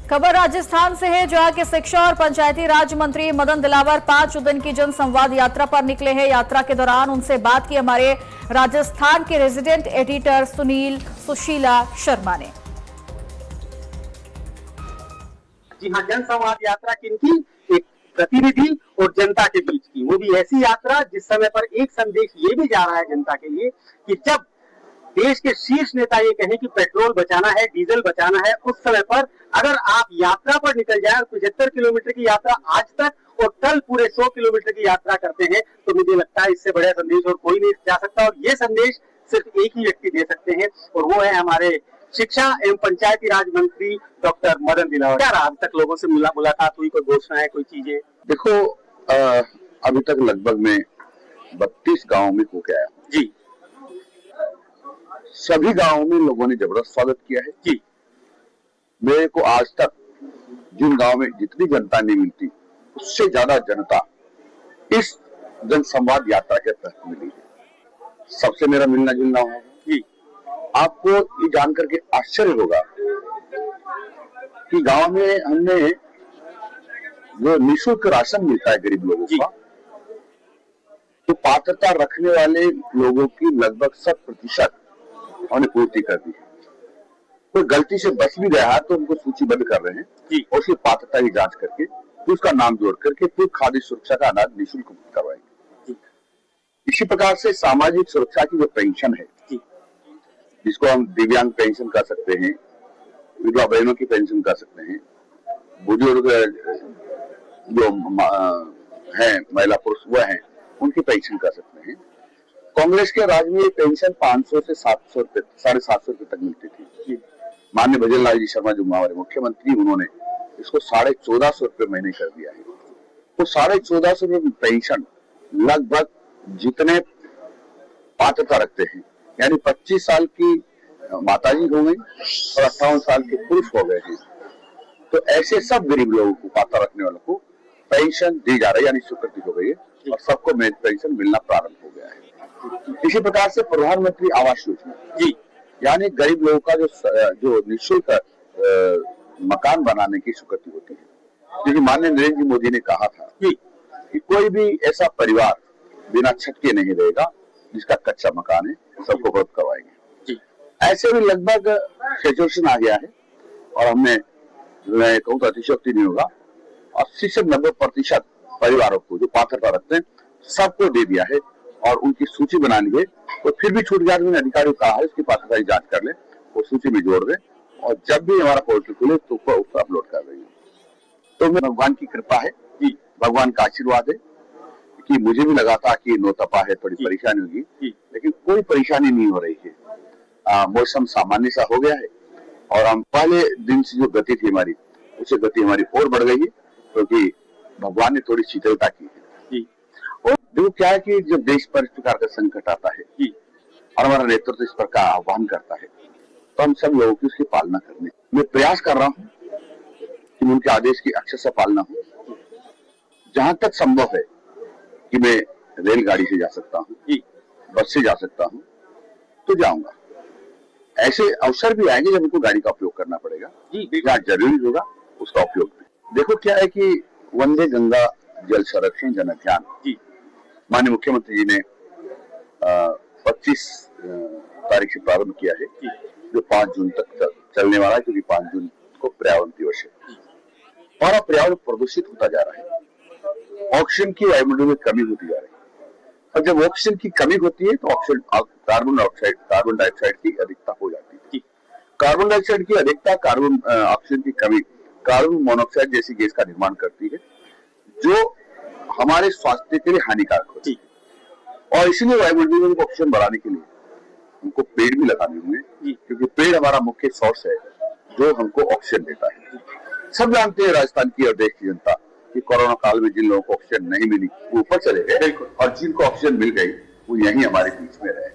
खबर राजस्थान से है, जहां के शिक्षा और पंचायती राज मंत्री मदन दिलावर 5 दिन की जन संवाद यात्रा पर निकले हैं। यात्रा के दौरान उनसे बात की हमारे राजस्थान के रेजिडेंट एडिटर सुनील सुशीला शर्मा ने। जी हाँ, जन संवाद यात्रा किनकी? एक प्रतिनिधि और जनता के बीच की, वो भी ऐसी यात्रा जिस समय पर एक संदेश ये भी जा रहा है जनता के लिए कि जब देश के शीर्ष नेता ये कहें कि पेट्रोल बचाना है, डीजल बचाना है, उस समय पर अगर आप यात्रा पर निकल जाए, 75 किलोमीटर की यात्रा आज तक और कल पूरे 100 किलोमीटर की यात्रा करते हैं, तो मुझे लगता है इससे बड़ा संदेश और कोई नहीं जा सकता। और ये संदेश सिर्फ एक ही व्यक्ति दे सकते हैं और वो है हमारे शिक्षा एवं पंचायती राज मंत्री डॉक्टर मदन दिलावर। क्या आज तक लोगों से मुलाकात हुई, कोई घोषणा है, कोई चीजें? देखो, अभी तक लगभग में 32 गाँव में होके आया जी। सभी गांवों में लोगों ने जबरदस्त स्वागत किया है जी। मेरे को आज तक जिन गांव में जितनी जनता नहीं मिलती उससे ज्यादा जनता इस जन संवाद यात्रा के तहत मिली है। सबसे मेरा मिलना जुलना है जी। आपको ये जानकर के आश्चर्य होगा कि गांव में हमने जो निःशुल्क राशन मिलता है गरीब लोगों का, तो पात्रता रखने वाले लोगों की लगभग 100% उन्हें पूर्ति कर दी है। कोई गलती से बच भी गया है तो उनको सूचीबद्ध कर रहे हैं और उसकी पात्रता की जांच करके फिर उसका नाम जोड़ करके फिर खाद्य सुरक्षा का अनाज निःशुल्क करवाएंगे। इसी प्रकार से सामाजिक सुरक्षा की जो पेंशन है, जिसको हम दिव्यांग पेंशन कर सकते हैं, विधवा बहनों की पेंशन कर सकते हैं, बुजुर्ग जो है महिला पुरुष वह है उनकी पेंशन कर सकते हैं। कांग्रेस के राज में पेंशन 500 से 700 रुपए, 750 रुपए तक मिलती थी। माननीय भजन लाल जी शर्मा जो हमारे मुख्यमंत्री, उन्होंने इसको 1450 रुपए महीने कर दिया है। तो 1450 रुपए पेंशन लगभग जितने पात्रता रखते हैं, यानी 25 साल की माताजी हो गई और 58 साल के पुरुष हो गए हैं, तो ऐसे सब गरीब लोगों को, पात्रता रखने वालों को पेंशन दी जा रही है, यानी स्वीकृति हो गई है और सबको पेंशन मिलना प्रारंभ हो गया है। इसी प्रकार से प्रधानमंत्री आवास योजना जी, यानी गरीब लोगों का जो निःशुल्क मकान बनाने की स्वीकृति होती है, क्योंकि माननीय नरेंद्र मोदी ने कहा था कि कोई भी ऐसा परिवार बिना छत के नहीं रहेगा जिसका कच्चा मकान है, सबको उपलब्ध करवाएंगे। ऐसे भी लगभग सैचुरेशन आ गया है और हमने, मैं कहूँ तो अतिशयोक्ति नहीं होगा, 80 से 90% परिवारों को जो पात्रता रखते हैं सबको दे दिया है और उनकी सूची बना ली है। तो फिर भी छूट गया, मैंने अधिकारियों को कहा है उसकी पात्रता की जांच कर ले और सूची में जोड़ दे और जब भी हमारा पोर्टल खुले तो उसको अपलोड कर रही है। तो मैं, भगवान की कृपा है जी, भगवान का आशीर्वाद है कि मुझे भी लगा था कि नौतपा है, थोड़ी परेशानी होगी, लेकिन कोई परेशानी नहीं हो रही है। मौसम सामान्य सा हो गया है और हम पहले दिन से जो गति थी हमारी, उससे गति हमारी और बढ़ गई है, क्योंकि भगवान ने थोड़ी शीतलता की है। देखो क्या है कि जब देश पर इस प्रकार का संकट आता है और हमारा नेतृत्व इस प्रकार का आह्वान करता है, तो हम सब लोगों की उसकी पालना करने, मैं प्रयास कर रहा हूँ कि उनके आदेश की अक्षरशः पालना हो। जहां तक संभव है कि मैं रेलगाड़ी से जा सकता हूँ, बस से जा सकता हूँ, तो जाऊंगा। ऐसे अवसर भी आएंगे जब उनको गाड़ी का उपयोग करना पड़ेगा, जहाँ जरूरी होगा उसका उपयोग भी। देखो क्या है कि वंदे गंगा जल संरक्षण जन अभियान माननीय मुख्यमंत्री जी ने 25 तारीख से प्रारंभ किया है, जो 5 जून तक चलने वाला है, क्योंकि 5 जून को पर्यावरण दिवस है। हमारा पर्यावरण प्रदूषित होता जा रहा है, ऑक्सीजन की वायुमंडल में कमी होती जा रही है और जब ऑक्सीजन की कमी होती है तो ऑक्सीजन, कार्बन डाइऑक्साइड की अधिकता हो जाती है। कार्बन डाइऑक्साइड की अधिकता ऑक्सीजन की कमी कार्बन मोनोऑक्साइड जैसी गैस का निर्माण करती है, जो हमारे स्वास्थ्य के लिए हानिकारक होती है। और इसीलिए वायुमंडल में ऑक्सीजन बढ़ाने के लिए हमको पेड़ भी लगाने होंगे, क्योंकि पेड़ हमारा मुख्य सोर्स है जो हमको ऑक्सीजन देता है। सब जानते हैं राजस्थान की और देश की जनता कि कोरोना काल में जिन लोगों को ऑक्सीजन नहीं मिली वो ऊपर चले गए और जिनको ऑक्सीजन मिल गई वो यहीं हमारे बीच में रहे।